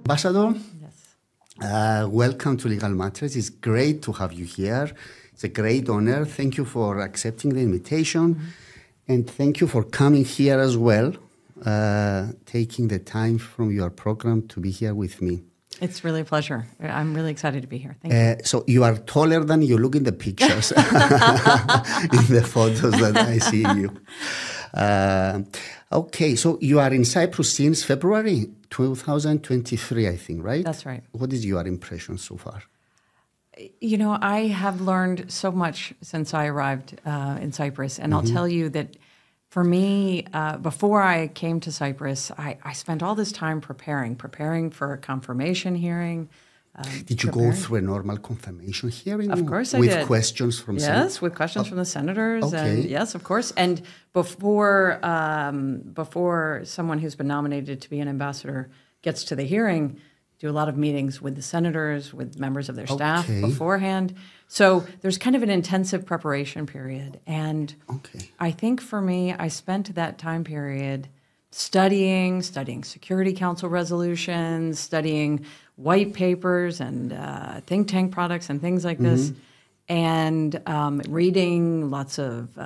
Ambassador, Yes. welcome to Legal Matters. It's great to have you here. It's a great honor. Thank you for accepting the invitation. And thank you for coming here as well, taking the time from your program to be here with me. It's really a pleasure. I'm really excited to be here. Thank you. So you are taller than you look in the pictures, in the photos that I see you. Okay, so you are in Cyprus since February 2023, I think, right? That's right. What is your impression so far? You know, I have learned so much since I arrived in Cyprus. And I'll tell you that for me, before I came to Cyprus, I spent all this time preparing for a confirmation hearing. Did you go through a normal confirmation hearing? Of course I did. did. With questions from Yes, with questions from the senators. Okay. And yes, of course. And before someone who's been nominated to be an ambassador gets to the hearing, do a lot of meetings with the senators, with members of their staff beforehand. So there's kind of an intensive preparation period. And I think for me, I spent that time period studying Security Council resolutions, studying white papers and think tank products and things like this, and reading lots of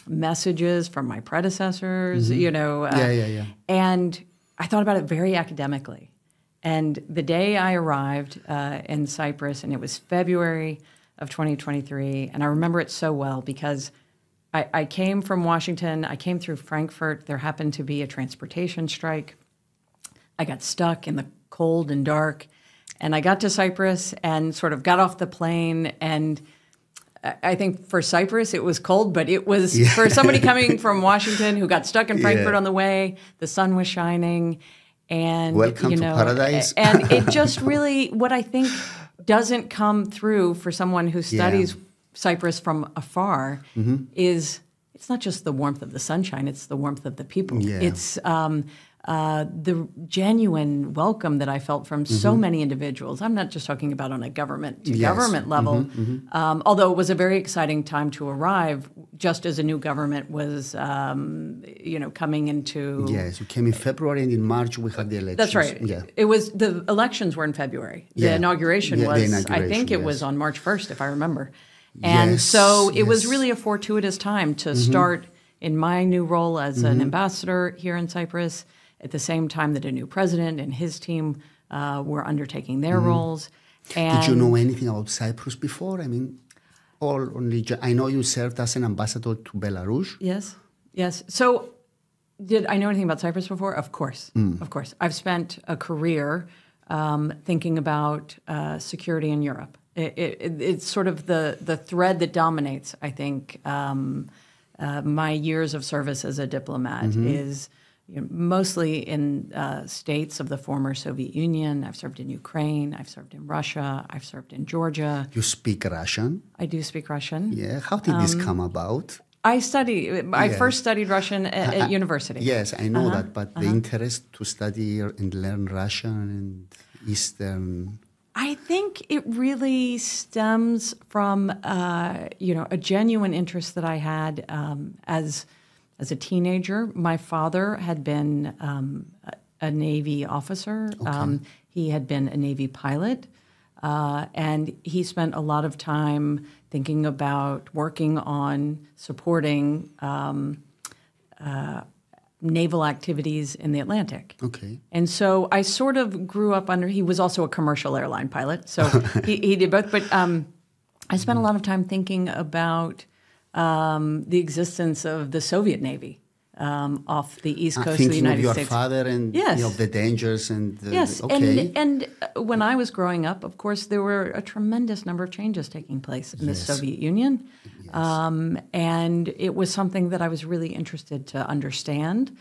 messages from my predecessors, you know. And I thought about it very academically. And the day I arrived in Cyprus, and it was February of 2023, and I remember it so well because I came from Washington, I came through Frankfurt, there happened to be a transportation strike. I got stuck in the cold and dark, and I got to Cyprus and sort of got off the plane, and I think for Cyprus it was cold, but it was for somebody coming from Washington who got stuck in Frankfurt on the way, the sun was shining. And welcome to paradise. And it just really, what I think doesn't come through for someone who studies Cyprus from afar is it's not just the warmth of the sunshine, it's the warmth of the people. It's the genuine welcome that I felt from so many individuals. I'm not just talking about on a government to government level, although it was a very exciting time to arrive, just as a new government was, coming into. Yes, you came in February, and in March we had the elections. That's right. Yeah. It was the elections were in February. The inauguration was, I think it was on March 1st, if I remember. And so it was really a fortuitous time to start in my new role as an ambassador here in Cyprus, at the same time that a new president and his team were undertaking their roles. And did you know anything about Cyprus before? I mean, I know you served as an ambassador to Belarus. Yes. So did I know anything about Cyprus before? Of course. Of course. I've spent a career thinking about security in Europe. It's sort of the thread that dominates, I think, my years of service as a diplomat is mostly in states of the former Soviet Union. I've served in Ukraine. I've served in Russia. I've served in Georgia. You speak Russian? I do speak Russian. Yeah. How did this come about? I first studied Russian at university. Yes, I know that, but the interest to study and learn Russian and Eastern... I think it really stems from, a genuine interest that I had as a teenager. My father had been a Navy officer. He had been a Navy pilot, and he spent a lot of time thinking about working on supporting naval activities in the Atlantic. And so I sort of grew up he was also a commercial airline pilot, so he did both. But I spent a lot of time thinking about the existence of the Soviet Navy off the east coast of the United States. Thinking of your father and the dangers and... And when I was growing up, of course, there were a tremendous number of changes taking place in the Soviet Union. And it was something that I was really interested to understand.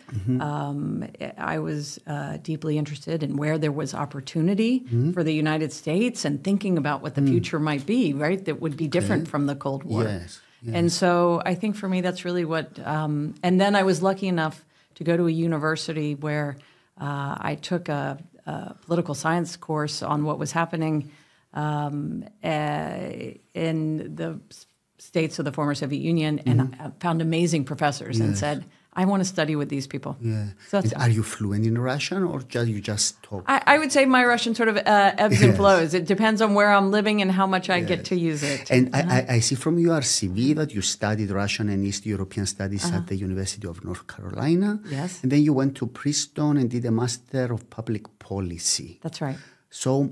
I was deeply interested in where there was opportunity for the United States and thinking about what the future might be, right, that would be different from the Cold War. And so I think for me that's really what... and then I was lucky enough to go to a university where I took a political science course on what was happening in the states of the former Soviet Union, and I found amazing professors and said, I want to study with these people. Yeah. So are you fluent in Russian or you just talk? I would say my Russian sort of ebbs and flows. It depends on where I'm living and how much I get to use it. And I see from your CV that you studied Russian and East European Studies at the University of North Carolina. Yes. And then you went to Princeton and did a Master of Public Policy. That's right. So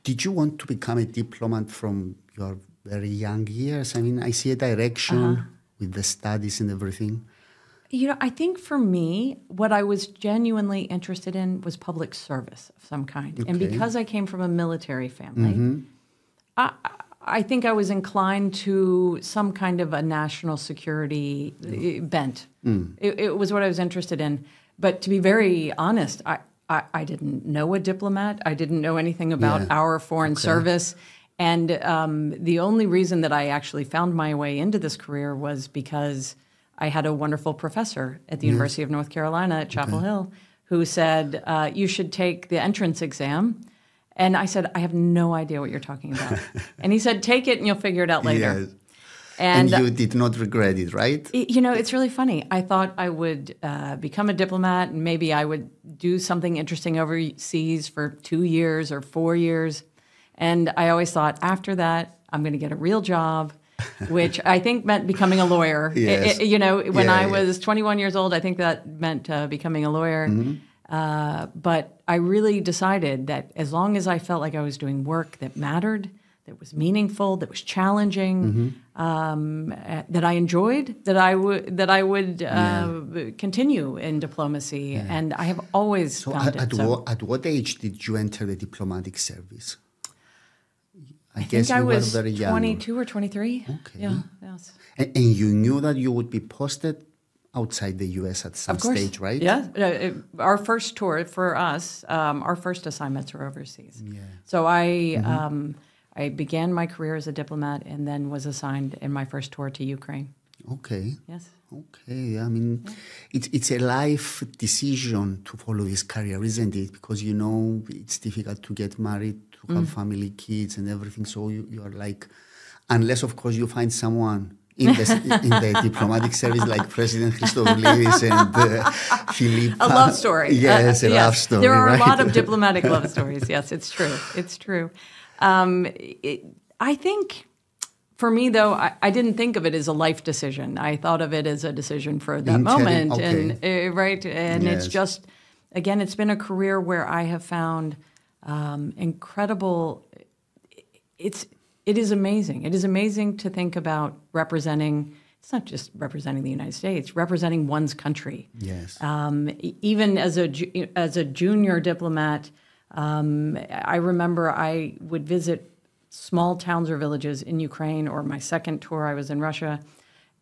did you want to become a diplomat from your very young years? I mean, I see a direction with the studies and everything. I think for me, what I was genuinely interested in was public service of some kind. Okay. And because I came from a military family, I think I was inclined to some kind of a national security bent. It was what I was interested in. But to be very honest, I didn't know a diplomat. I didn't know anything about our foreign service. And the only reason that I actually found my way into this career was because I had a wonderful professor at the University of North Carolina at Chapel Hill who said, you should take the entrance exam. And I said, I have no idea what you're talking about. And he said, take it and you'll figure it out later. Yes. And you did not regret it, right? It's really funny. I thought I would become a diplomat and maybe I would do something interesting overseas for 2 years or 4 years. And I always thought, after that, I'm going to get a real job, which I think meant becoming a lawyer. Yes. When I was 21 years old, I think that meant becoming a lawyer. But I really decided that as long as I felt like I was doing work that mattered, that was meaningful, that was challenging, that I enjoyed, that I would continue in diplomacy. And I have always found it so. At what age did you enter the diplomatic service? I think I was 22 or 23. Okay. Yeah, yes. And you knew that you would be posted outside the U.S. at some stage, right? Yeah. Our first tour for us, our first assignments were overseas. Yeah. So I began my career as a diplomat and then was assigned in my first tour to Ukraine. Okay. Yes. Okay. I mean, it's a life decision to follow this career, isn't it? Because, it's difficult to get married, to have family, kids and everything. So you are like, unless, of course, you find someone in the diplomatic service like President Christodoulides and Philippa. A love story. Yes, a love story. There are a lot of diplomatic love stories. Yes, it's true. It's true. I think, for me, though, I didn't think of it as a life decision. I thought of it as a decision for that moment. Okay. And it's just, again, it's been a career where I have found incredible. It is amazing. It is amazing to think about representing. It's not just representing the United States, representing one's country. Yes. Even as a junior diplomat, I remember I would visit small towns or villages in Ukraine, or my second tour I was in Russia,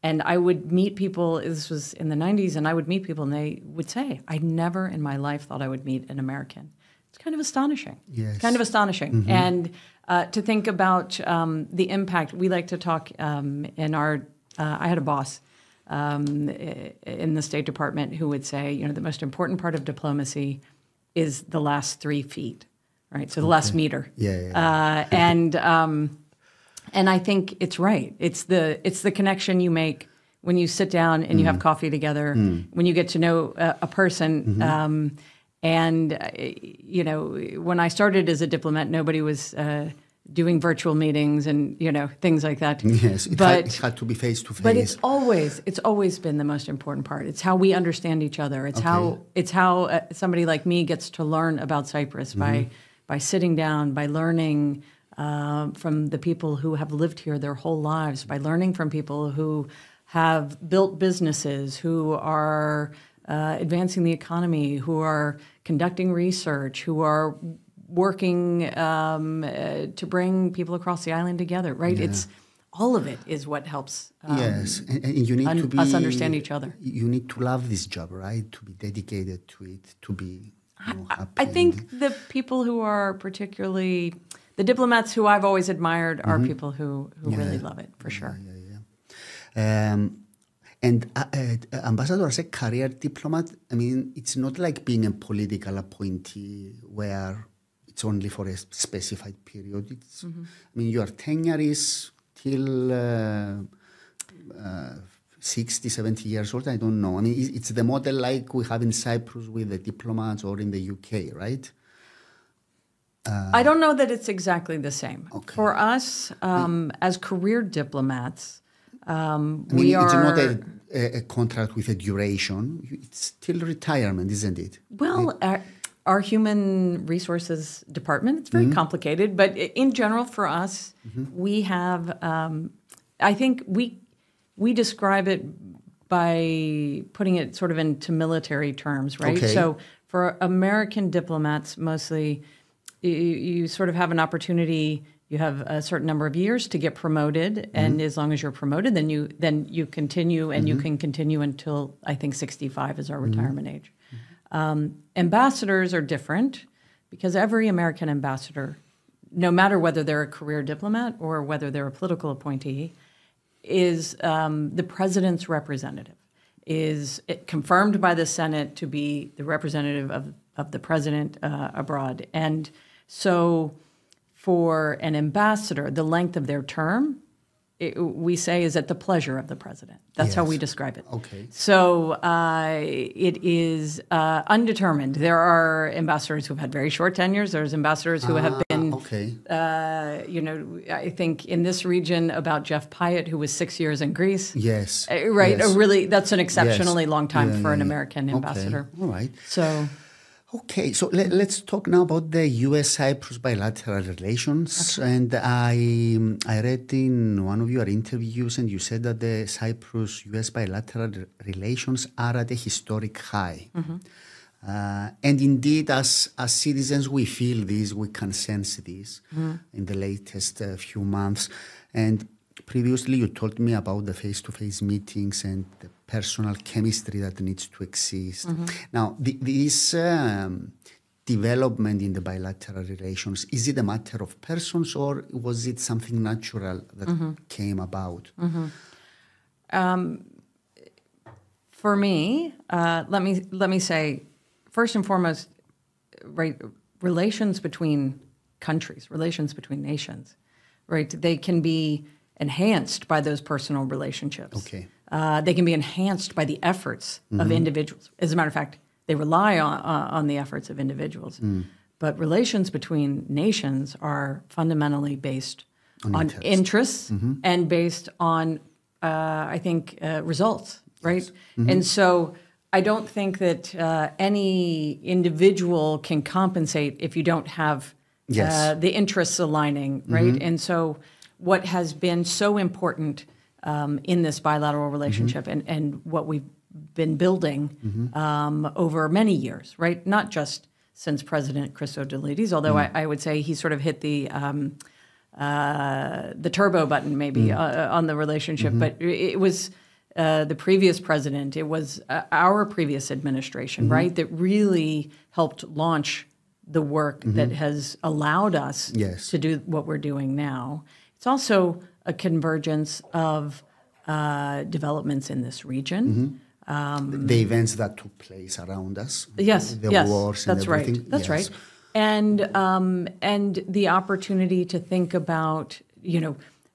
and I would meet people. This was in the 90s, and I would meet people, and they would say, I never in my life thought I would meet an American. It's kind of astonishing. Yes. Kind of astonishing. And to think about the impact, we like to talk in our, I had a boss in the State Department who would say, the most important part of diplomacy is the last 3 feet, right? So the last meter. Yeah. And I think it's right. It's the connection you make when you sit down and you have coffee together, when you get to know a person. When I started as a diplomat, nobody was doing virtual meetings and things like that. Yes, it had to be face to face. But it's always been the most important part. It's how we understand each other. It's how somebody like me gets to learn about Cyprus by sitting down, by learning from the people who have lived here their whole lives, by learning from people who have built businesses, who are advancing the economy, who are conducting research, who are working to bring people across the island together, right? It's all of it is what helps yes. And you need us understand each other. You need to love this job, right? To be dedicated to it, to be happy. I think the people who are particularly, the diplomats who I've always admired are people who really love it, for sure. And Ambassador, as a career diplomat, I mean, it's not like being a political appointee where it's only for a specified period. It's, I mean, your tenure is till 60, 70 years old. I don't know. I mean, it's the model like we have in Cyprus with the diplomats or in the UK, right? I don't know that it's exactly the same. Okay. For us, as career diplomats, we are... It's not a contract with a duration. It's still retirement, isn't it? Well, our human resources department, it's very complicated, but in general for us, we have, I think we describe it by putting it sort of into military terms, right? Okay. So for American diplomats, mostly, you sort of have an opportunity. You have a certain number of years to get promoted, and as long as you're promoted, then you continue, and you can continue until I think 65 is our retirement age. Ambassadors are different because every American ambassador, no matter whether they're a career diplomat or whether they're a political appointee, is the president's representative, is confirmed by the Senate to be the representative of the president abroad. And so for an ambassador, the length of their term, we say, is at the pleasure of the president. That's how we describe it. Okay. So it is undetermined. There are ambassadors who've had very short tenures. There's ambassadors who have been, I think in this region about Jeff Pyatt, who was 6 years in Greece. Yes. Right. Yes. That's an exceptionally long time for an American ambassador. All right. So... Okay, so let's talk now about the U.S.-Cyprus bilateral relations. Okay. And I read in one of your interviews, and you said that the Cyprus-U.S. bilateral relations are at a historic high. And indeed, as citizens, we feel this, we can sense this in the latest few months. And previously, you told me about the face-to-face meetings and the personal chemistry that needs to exist. Now, this development in the bilateral relations, is it a matter of persons or was it something natural that came about? For me, let me say, first and foremost, right, relations between countries, relations between nations, right, they can be enhanced by those personal relationships. Okay. They can be enhanced by the efforts of individuals. As a matter of fact, they rely on the efforts of individuals. But relations between nations are fundamentally based on interests and based on, I think, results, right? And so I don't think that any individual can compensate if you don't have the interests aligning, right? And so what has been so important in this bilateral relationship and what we've been building over many years, right? Not just since President Christodoulides, although I would say he sort of hit the turbo button maybe on the relationship, but it was the previous president, it was our previous administration, right, that really helped launch the work that has allowed us to do what we're doing now. It's also a convergence of developments in this region. The events that took place around us. The wars and everything. Right. That's right. And the opportunity to think about,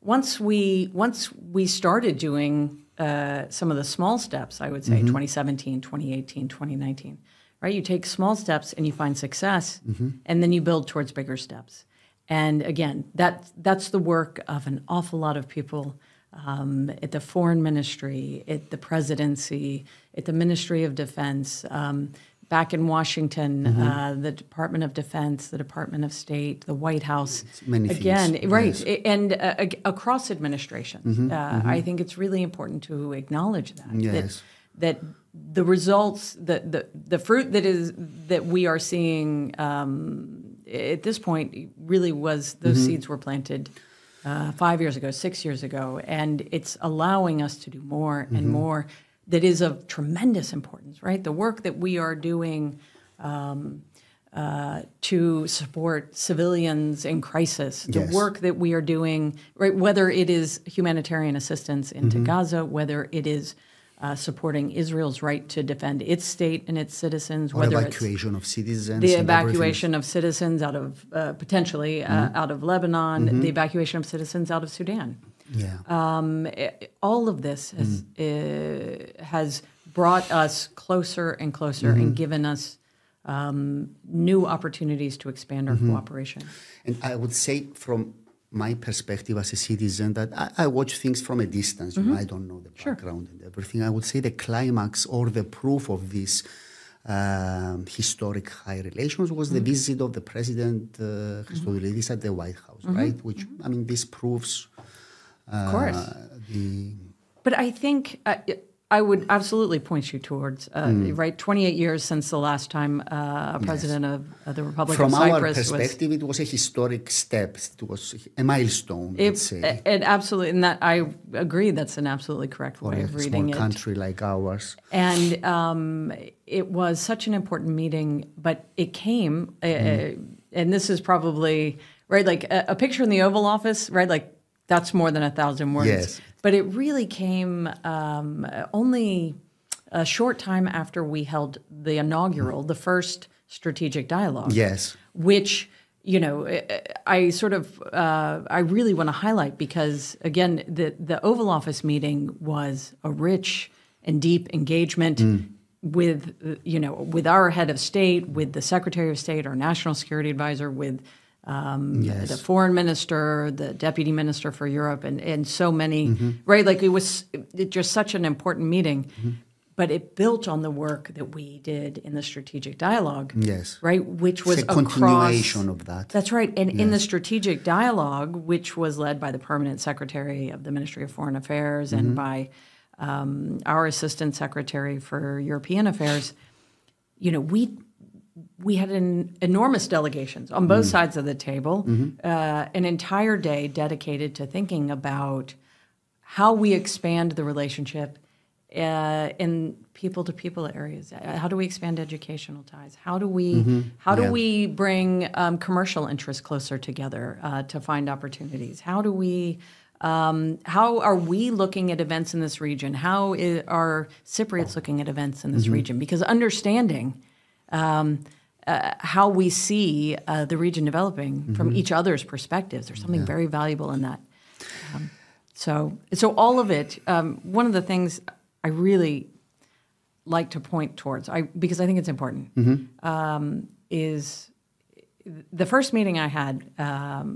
once we started doing some of the small steps, I would say 2017, 2018, 2019, right? You take small steps and you find success, and then you build towards bigger steps. And again, that's the work of an awful lot of people at the Foreign Ministry, at the Presidency, at the Ministry of Defense, back in Washington, the Department of Defense, the Department of State, the White House. Many again, things. right, and across administrations. I think it's really important to acknowledge that. That the results, the fruit that we are seeing at this point really was those seeds were planted 5 years ago, 6 years ago, and it's allowing us to do more and more that is of tremendous importance, right? The work that we are doing to support civilians in crisis, the work that we are doing, right, whether it is humanitarian assistance into Gaza, whether it is supporting Israel's right to defend its state and its citizens, whether evacuation of citizens, the evacuation of citizens out of potentially out of Lebanon, the evacuation of citizens out of Sudan. All of this has brought us closer and closer and given us new opportunities to expand our cooperation. And I would say from my perspective as a citizen that I watch things from a distance. You know, I don't know the background and everything. I would say the climax or the proof of this historic high relations was the visit of the President Christodoulides at the White House, right? Which, I mean, this proves... of course. But I think... I would absolutely point you towards, right, 28 years since the last time a president of the Republic of Cyprus was... From our perspective, it was a historic step. It was a milestone, let's say. It absolutely, and that I agree, that's an absolutely correct way of reading it. For a small country like ours. And it was such an important meeting, but it came, and this is probably, right, like a picture in the Oval Office, right, like that's more than 1,000 words. Yes. But it really came only a short time after we held the inaugural, the first strategic dialogue. Yes. Which, you know, I really want to highlight because, again, the Oval Office meeting was a rich and deep engagement with, you know, with our head of state, with the Secretary of State, our National Security Advisor, with the foreign minister, the deputy minister for Europe, and so many, right? Like it was just such an important meeting, but it built on the work that we did in the strategic dialogue, right? Which was a continuation of that. That's right. And in the strategic dialogue, which was led by the permanent secretary of the Ministry of Foreign Affairs and by our assistant secretary for European Affairs, you know, we had enormous delegations on both sides of the table, an entire day dedicated to thinking about how we expand the relationship in people-to-people areas. How do we expand educational ties? How do we bring commercial interests closer together to find opportunities? How are we looking at events in this region? How are Cypriots looking at events in this region? Because understanding how we see the region developing from each other's perspectives. There's something very valuable in that. So all of it, one of the things I really like to point towards, because I think it's important, is the first meeting I had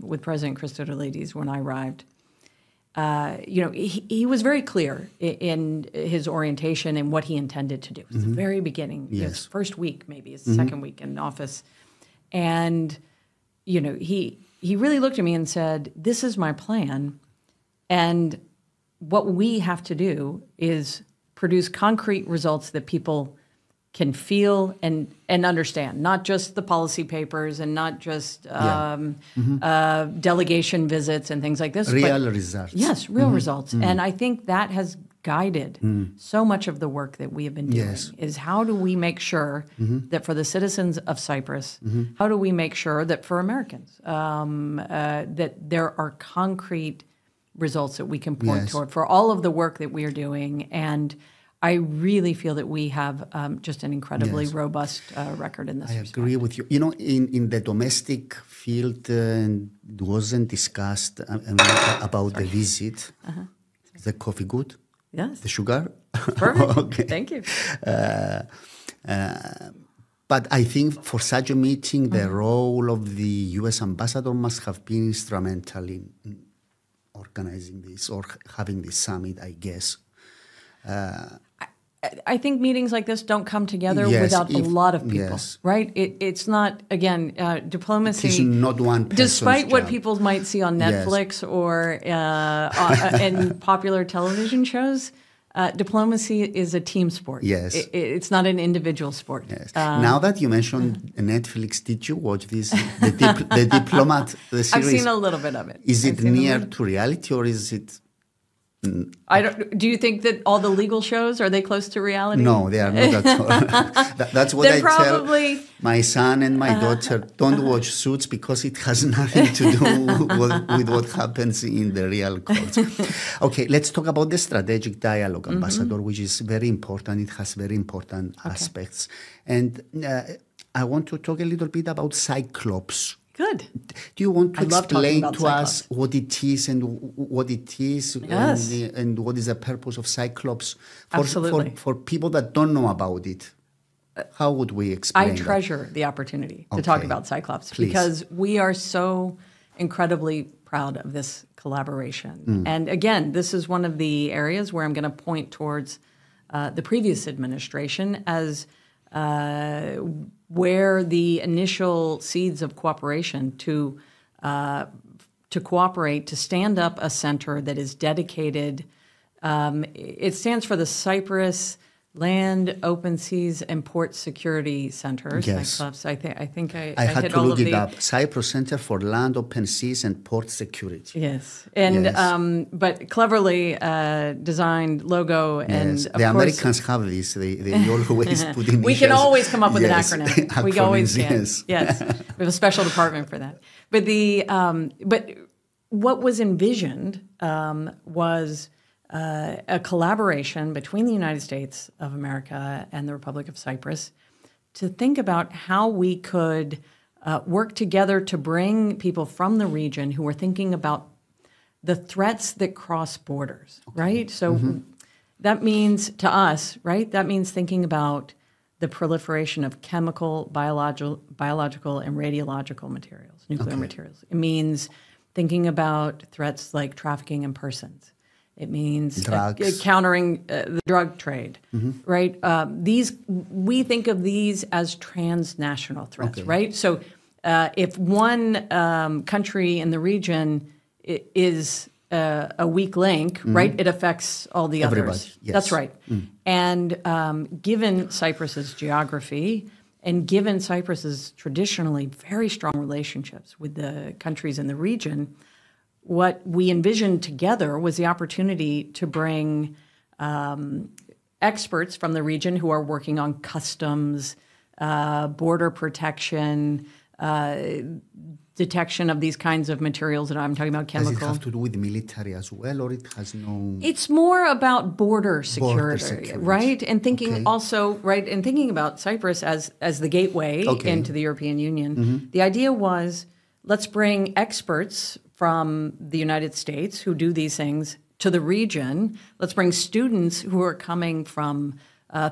with President Christodoulides when I arrived. You know, he was very clear in his orientation and what he intended to do. It was the very beginning, his first week, maybe his second week in office. And, you know, he really looked at me and said, this is my plan. And what we have to do is produce concrete results that people can feel and understand, not just the policy papers and not just delegation visits and things like this. Real results. Yes, real results. And I think that has guided so much of the work that we have been doing, is how do we make sure that for the citizens of Cyprus, how do we make sure that for Americans, that there are concrete results that we can point toward for all of the work that we are doing. And I really feel that we have just an incredibly robust record in this respect. I agree with you. You know, in the domestic field, it wasn't discussed about the visit. Is the coffee good? Yes. The sugar? Perfect. Okay. Thank you. But I think for such a meeting, the role of the U.S. ambassador must have been instrumental in organizing this or having this summit, I guess. I think meetings like this don't come together without a lot of people, right? It's not, again, diplomacy. It's not one person's despite what job. people might see on Netflix or in popular television shows, diplomacy is a team sport. Yes. It's not an individual sport. Yes. Now that you mentioned Netflix, did you watch this, the Diplomat, the series? I've seen a little bit of it. Is it near to reality or is it... Do you think that all the legal shows, are they close to reality? No, they are not at all. That's what I tell my son and my daughter. Don't watch Suits because it has nothing to do with what happens in the real courts. Okay, let's talk about the strategic dialogue, Ambassador, which is very important. It has very important aspects. And I want to talk a little bit about CYCLOPS, Good. Do you want to I love talking explain about to us CYCLOPS. what it is and what it is Yes. and what is the purpose of CYCLOPS Absolutely. for people that don't know about it? How would we explain I treasure the opportunity to talk about CYCLOPS Please. because we are so incredibly proud of this collaboration. And again, this is one of the areas where I'm going to point towards the previous administration as where the initial seeds of cooperation to cooperate, to stand up a center that is dedicated. It stands for the Cyprus Land, Open Seas, and Port Security Centers. Yes. CYCLOPS. I think I had hit to all look of it the up. Cyprus Center for Land, Open Seas, and Port Security. Yes, and Yes. But cleverly designed logo, and Yes. of The course, Americans have this. They always put initials. we can always come up with an Yes. acronym. We Acronyms, always can. yes. Yes, we have a special department for that. But but what was envisioned was a collaboration between the United States of America and the Republic of Cyprus to think about how we could work together to bring people from the region who are thinking about the threats that cross borders, right? So that means to us, right? That means thinking about the proliferation of chemical, biological, and radiological materials, nuclear materials. It means thinking about threats like trafficking in persons. It means countering the drug trade, right? We think of these as transnational threats, right? So if one country in the region is a weak link, right, it affects all the others. Yes. That's right. And given Cyprus's geography and given Cyprus's traditionally very strong relationships with the countries in the region, what we envisioned together was the opportunity to bring experts from the region who are working on customs, border protection, detection of these kinds of materials that I'm talking about, chemical. Does it have to do with the military as well, or it has no? It's more about border security, right? And thinking also, right, and thinking about Cyprus as the gateway into the European Union. The idea was, let's bring experts from the United States who do these things to the region. Let's bring students who are coming from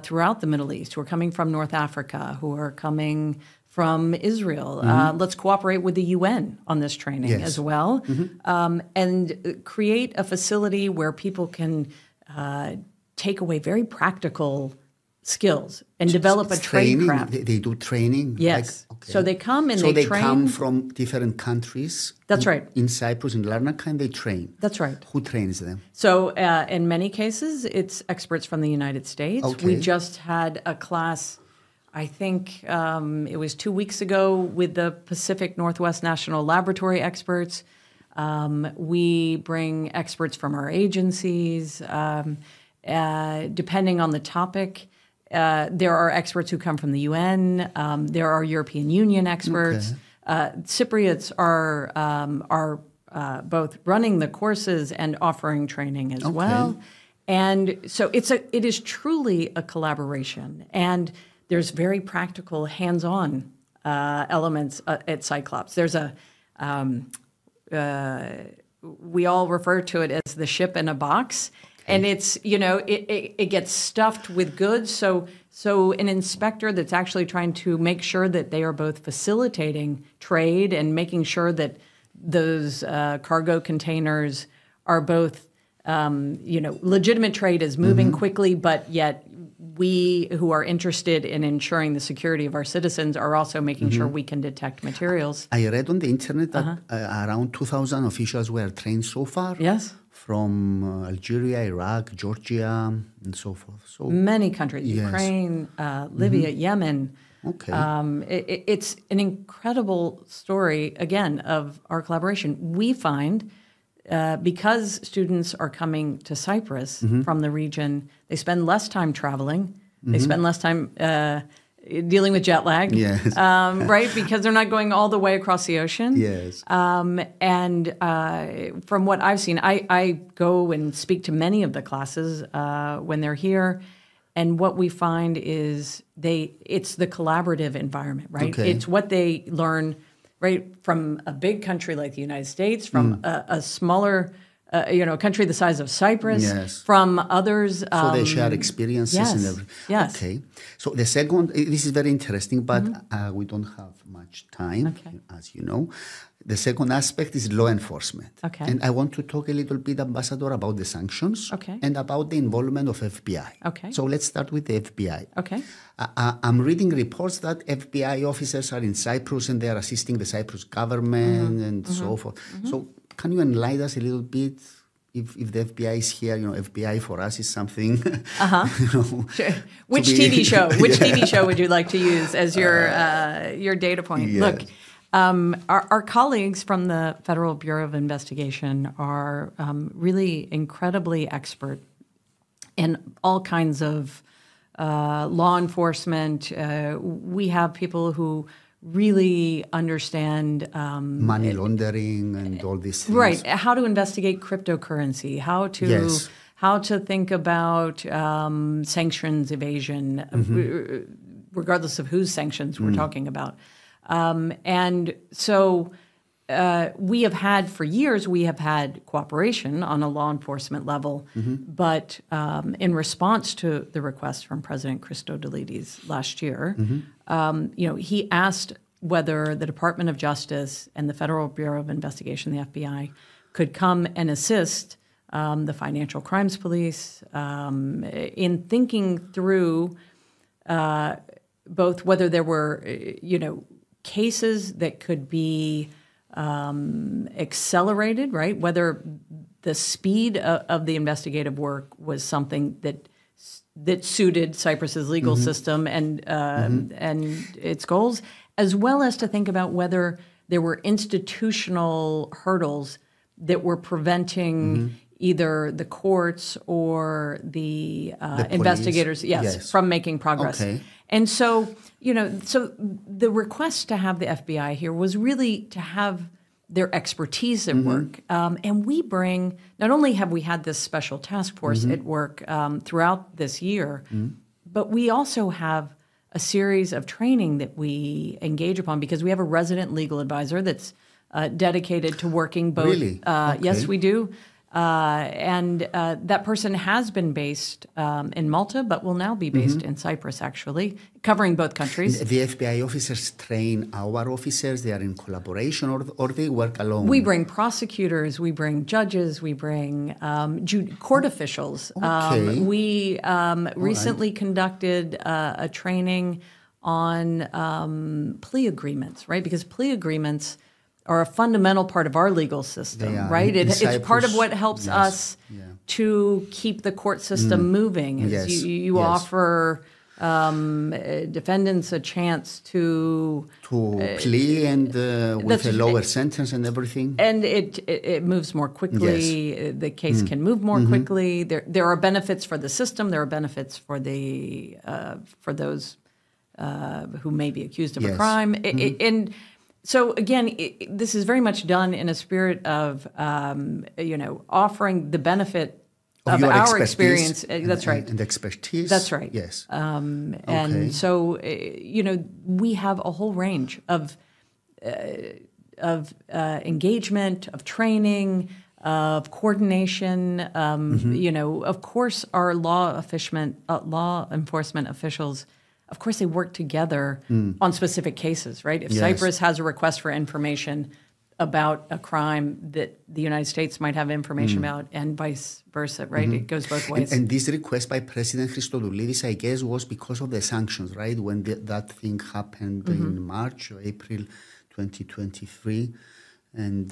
throughout the Middle East, who are coming from North Africa, who are coming from Israel. Let's cooperate with the UN on this training as well, and create a facility where people can take away very practical skills and develop a tradecraft. They do training? Yes. So they come and they train. So they come from different countries? That's right. In Cyprus, in Larnaca, and they train? That's right. Who trains them? So in many cases, it's experts from the United States. We just had a class, I think it was 2 weeks ago, with the Pacific Northwest National Laboratory experts. We bring experts from our agencies. Depending on the topic, there are experts who come from the UN. There are European Union experts. Cypriots are both running the courses and offering training as well. And so it is truly a collaboration. And there's very practical, hands-on elements at CYCLOPS. There's we all refer to it as the ship in a box. And it's, it gets stuffed with goods. So an inspector that's actually trying to make sure that they are both facilitating trade and making sure that those cargo containers are both, legitimate trade is moving quickly, but yet we who are interested in ensuring the security of our citizens are also making sure we can detect materials. I read on the internet that around 2,000 officials were trained so far. Yes. From Algeria, Iraq, Georgia, and so forth. So many countries, Ukraine, Libya, Yemen. It's an incredible story, again, of our collaboration. We find because students are coming to Cyprus from the region, they spend less time traveling. They spend less time dealing with jet lag, right? Because they're not going all the way across the ocean. And from what I've seen, I go and speak to many of the classes when they're here. And what we find is it's the collaborative environment, right? It's what they learn right, from a big country like the United States, from a smaller, country the size of Cyprus, from others. So they share experiences. Yes, and everything. yes. Okay. So the second, this is very interesting, but we don't have much time, as you know. The second aspect is law enforcement. Okay. And I want to talk a little bit, Ambassador, about the sanctions and about the involvement of FBI. Okay. So let's start with the FBI. Okay. I'm reading reports that FBI officers are in Cyprus and they are assisting the Cyprus government and so forth. So can you enlighten us a little bit? If the FBI is here, FBI for us is something. Sure. Which TV show? Which TV show would you like to use as your data point? Yes. Look, our colleagues from the Federal Bureau of Investigation are really incredibly expert in all kinds of law enforcement. We have people who really understand money laundering and all these things. Right. How to investigate cryptocurrency, how to think about sanctions evasion, regardless of whose sanctions we're talking about. And so we have had, for years, cooperation on a law enforcement level, but in response to the request from President Christodoulides last year, he asked whether the Department of Justice and the Federal Bureau of Investigation, the FBI, could come and assist the Financial Crimes Police in thinking through both whether there were, cases that could be accelerated, right? Whether the speed of the investigative work was something that suited Cyprus's legal system and its goals, as well as to think about whether there were institutional hurdles that were preventing either the courts or the investigators, from making progress. Okay. And so, so the request to have the FBI here was really to have their expertise at work. And we bring, not only have we had this special task force at work throughout this year, but we also have a series of training that we engage upon because we have a resident legal advisor that's dedicated to working both. Really? Okay. Yes, we do. And that person has been based in Malta, but will now be based in Cyprus, actually, covering both countries. The FBI officers train our officers? They are in collaboration, or they work alone? We bring prosecutors, we bring judges, we bring court officials. Okay. We recently conducted a training on plea agreements, right? Because plea agreements are a fundamental part of our legal system, right? It's part of what helps us to keep the court system moving. You offer defendants a chance to plea and with a lower sentence and everything. And it moves more quickly. Yes. The case can move more quickly. There are benefits for the system. There are benefits for those who may be accused of a crime. And so again, this is very much done in a spirit of, offering the benefit of our experience. That's right. And expertise. That's right. Yes. And so, we have a whole range of engagement, of training, of coordination. Of course, our law enforcement officials, of course, they work together on specific cases, right? If Cyprus has a request for information about a crime that the United States might have information about, and vice versa, right? It goes both ways. And this request by President Christodoulides, I guess, was because of the sanctions, right? When that thing happened in March or April 2023, and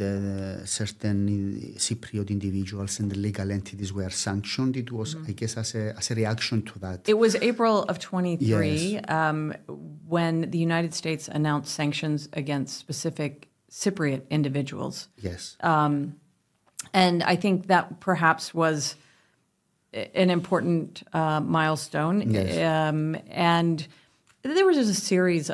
certain Cypriot individuals and the legal entities were sanctioned. It was, I guess, as a reaction to that. It was April of 23 when the United States announced sanctions against specific Cypriot individuals. Yes. And I think that perhaps was an important milestone. Yes. And there was just a series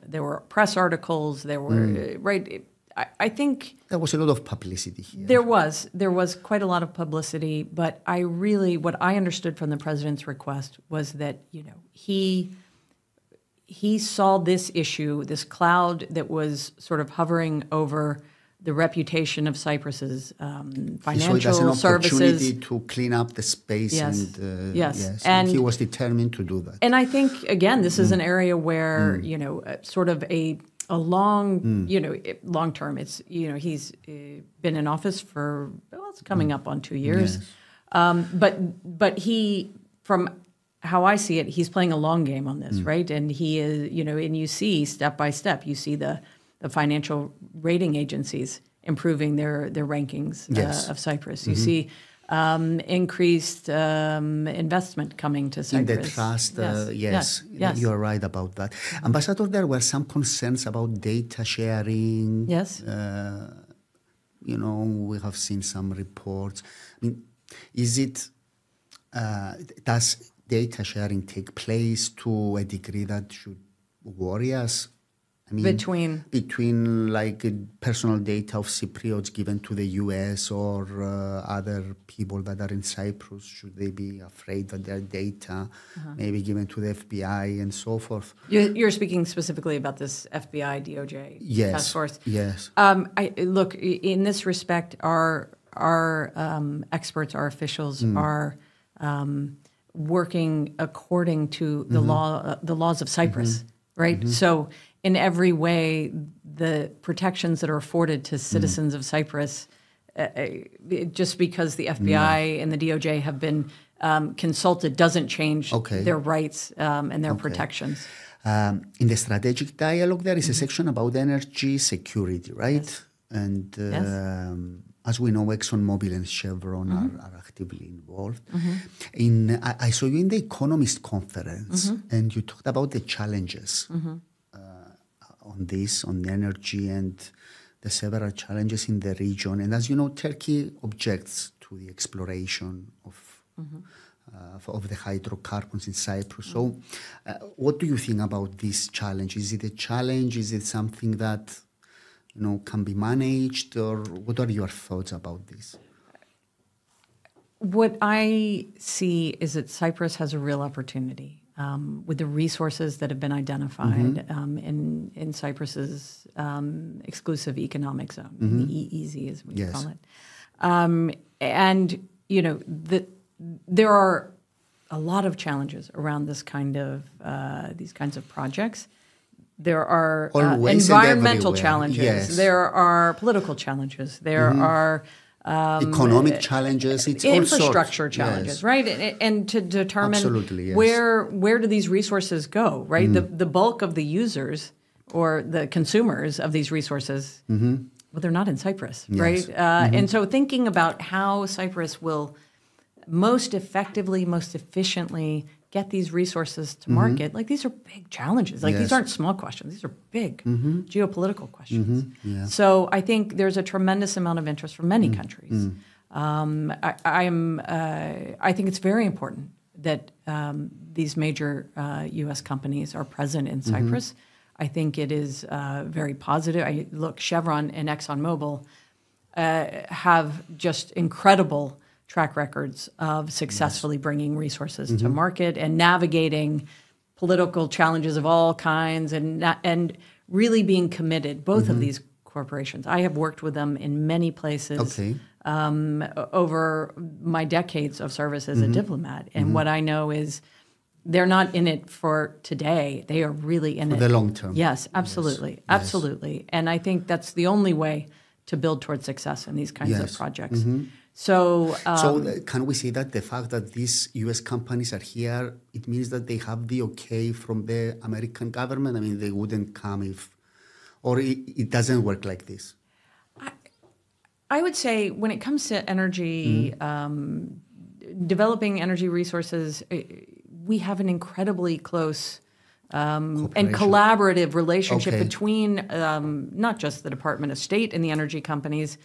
there were press articles, there were, right, I think there was a lot of publicity here. There was quite a lot of publicity, but what I understood from the president's request was that, he he saw this issue, this cloud that was sort of hovering over the reputation of Cyprus's financial so it as an opportunity services. to clean up the space. Yes. And, Yes. And he was determined to do that. And I think, again, this is an area where, sort of a long, long term, it's, he's been in office for, it's coming up on 2 years. Yes. But he, from how I see it, he's playing a long game on this, right? And he is, and you see step by step, you see the financial rating agencies improving their rankings of Cyprus. You see increased investment coming to Cyprus. In the trust, yes. You're right about that. Ambassador, there were some concerns about data sharing. Yes. We have seen some reports. I mean, does data sharing take place to a degree that should worry us? I mean, between like personal data of Cypriots given to the US or other people that are in Cyprus, should they be afraid that their data may be given to the FBI and so forth? You're speaking specifically about this FBI DOJ task force. Yes. Look, in this respect, our experts, our officials are working according to the laws of Cyprus, right? So in every way, the protections that are afforded to citizens of Cyprus, just because the FBI and the DOJ have been consulted, doesn't change their rights and their protections. In the strategic dialogue, there is a section about energy security, right? Yes. And as we know, ExxonMobil and Chevron are actively involved. I saw you in the Economist conference, and you talked about the challenges on energy and the several challenges in the region. And as you know, Turkey objects to the exploration of the hydrocarbons in Cyprus. So what do you think about this challenge? Is it a challenge? Is it something that can be managed? Or what are your thoughts about this? What I see is that Cyprus has a real opportunity with the resources that have been identified in Cyprus's exclusive economic zone, the EEZ, as we call it. And there are a lot of challenges around this kind of these kinds of projects. There are environmental challenges. Yes. There are political challenges. There are economic challenges, it's infrastructure challenges, right? And to determine where do these resources go, right? The bulk of the users or the consumers of these resources, well, they're not in Cyprus, right? And so thinking about how Cyprus will most effectively, most efficiently get these resources to market, like these are big challenges. Like these aren't small questions. These are big geopolitical questions. So I think there's a tremendous amount of interest from many countries. I think it's very important that these major U.S. companies are present in Cyprus. I think it is very positive. Look, Chevron and ExxonMobil have just incredible track records of successfully bringing resources to market and navigating political challenges of all kinds and really being committed, both of these corporations. I have worked with them in many places over my decades of service as a diplomat. And what I know is they're not in it for today. They are really in it for the long term. Yes, absolutely. Yes. Absolutely. And I think that's the only way to build towards success in these kinds of projects. So can we say that the fact that these U.S. companies are here, it means that they have the okay from the American government? I mean, they wouldn't come or it doesn't work like this? I would say when it comes to energy, developing energy resources, we have an incredibly close and collaborative relationship between not just the Department of State and the energy companies.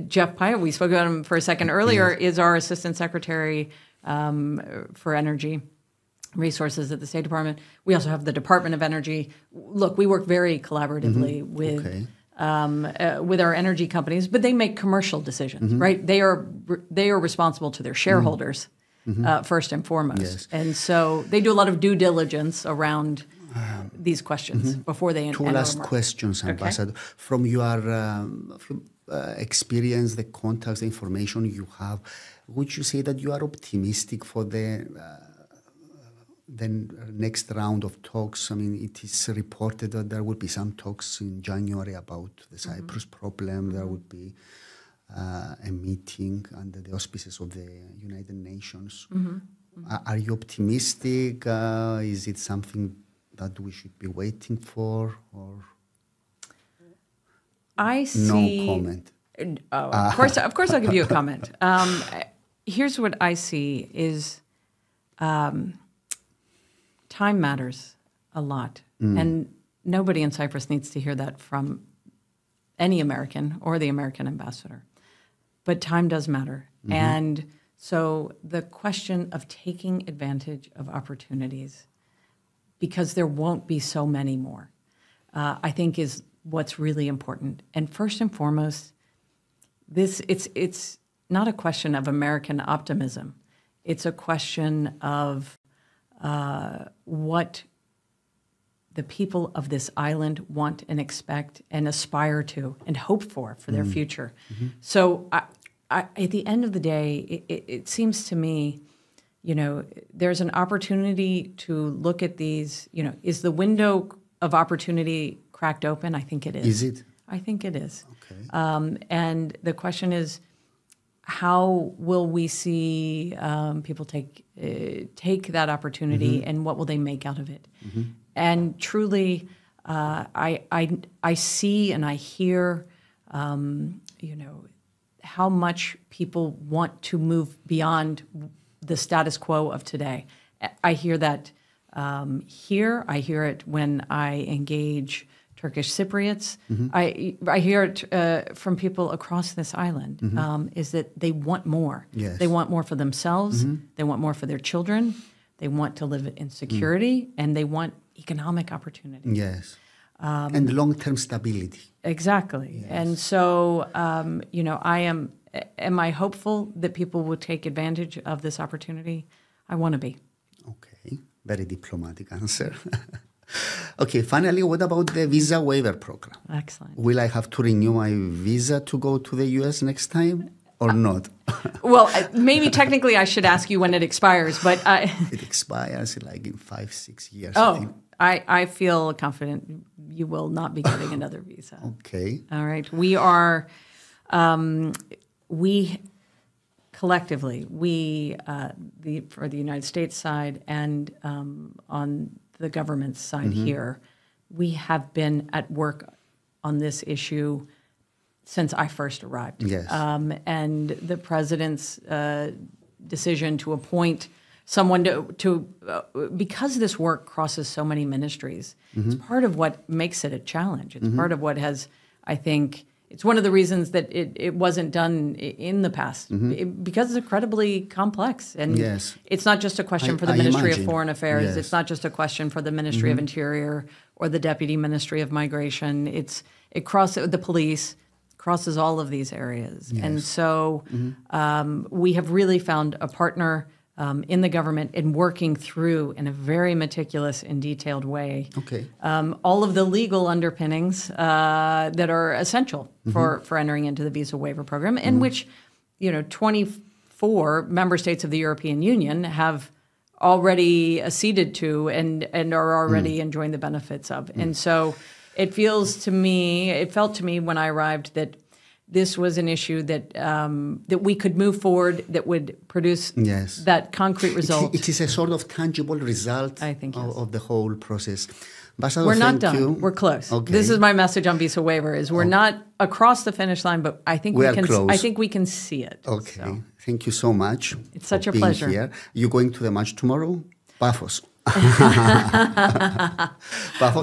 Jeff Pyatt, we spoke about him for a second earlier, is our Assistant Secretary for Energy Resources at the State Department. We also have the Department of Energy. Look, we work very collaboratively with our energy companies, but they make commercial decisions, right? They are responsible to their shareholders first and foremost, and so they do a lot of due diligence around these questions before they Two last questions, Ambassador. Okay. From your experience, the contacts, the information you have, would you say that you are optimistic for the next round of talks? I mean, it is reported that there will be some talks in January about the Cyprus problem. There will be a meeting under the auspices of the United Nations. Are you optimistic? Is it something that we should be waiting for, or I see, no comment? Of course, I'll give you a comment. Here's what I see is time matters a lot, and nobody in Cyprus needs to hear that from any American or the American ambassador. But time does matter, and so the question of taking advantage of opportunities, because there won't be so many more, I think is what's really important. And first and foremost, it's not a question of American optimism. It's a question of what the people of this island want and expect and aspire to and hope for their future. So at the end of the day, it seems to me, there's an opportunity to look at these, is the window of opportunity cracked open? I think it is. Is it? I think it is. Okay. And the question is, how will we see people take that opportunity, and what will they make out of it? And truly, I see and I hear, how much people want to move beyond the status quo of today. I hear that here. I hear it when I engage Turkish Cypriots. I hear it from people across this island, is that they want more. Yes. They want more for themselves. They want more for their children. They want to live in security, and they want economic opportunity. Yes. And long-term stability. Exactly. Yes. And so, am I hopeful that people will take advantage of this opportunity? I want to be. Okay. Very diplomatic answer. Okay, finally, what about the visa waiver program? Excellent. Will I have to renew my visa to go to the U.S. next time or not? Well, maybe technically I should ask you when it expires, but... It expires like in 5-6 years. Oh, I think. I feel confident you will not be getting another visa. Okay. All right. We are... we collectively, for the United States side and on the government's side here, we have been at work on this issue since I first arrived. Yes. And the president's decision to appoint someone to because this work crosses so many ministries, it's part of what makes it a challenge. It's part of what has, I think, it's one of the reasons that it wasn't done in the past, because it's incredibly complex. And it's not just a question for the Ministry of Foreign Affairs. Yes. It's not just a question for the Ministry of Interior or the Deputy Ministry of Migration. It crosses the police, crosses all of these areas. Yes. And so we have really found a partner in the government in working through in a very meticulous and detailed way all of the legal underpinnings that are essential for entering into the visa waiver program, in which 24 member states of the European Union have already acceded to and are already enjoying the benefits of. And so it felt to me when I arrived that this was an issue that we could move forward, that would produce that concrete result. It is a sort of tangible result, I think, of the whole process. Ambassador, we're not done. We're close. Okay. This is my message on visa waiver: is we're not across the finish line, but I think we can. Close. I think we can see it. Okay. So. Thank you so much. It's such a pleasure. Here. You going to the match tomorrow? Paphos.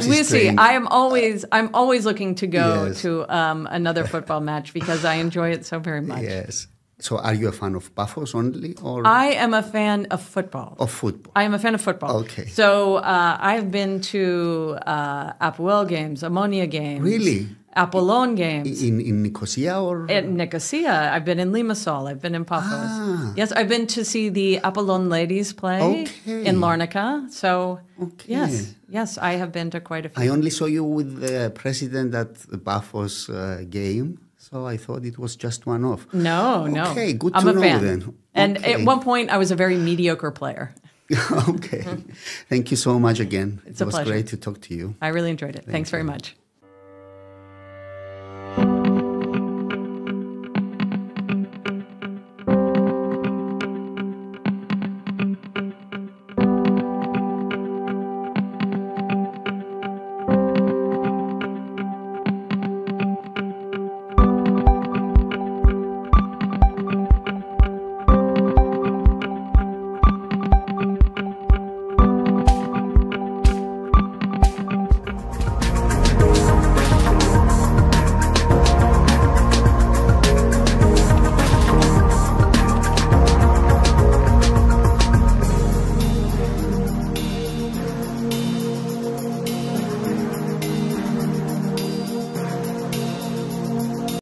We see. I'm always looking to go to another football match because I enjoy it so very much. Yes. So are you a fan of Paphos only, or? I am a fan of football. Of football. I am a fan of football. Okay. So I've been to Apoel games, Ammonia games. Really? Apollon games. In Nicosia or? At Nicosia. I've been in Limassol. I've been in Paphos. Yes, I've been to see the Apollon ladies play in Larnaca. So, yes, I have been to quite a few. I only saw you with the president at the Paphos game, so I thought it was just one-off. No. Okay, good I'm to a know fan. then. And at one point, I was a very mediocre player. Okay. Thank you so much again. It's a pleasure. It was great to talk to you. I really enjoyed it. Thanks very much.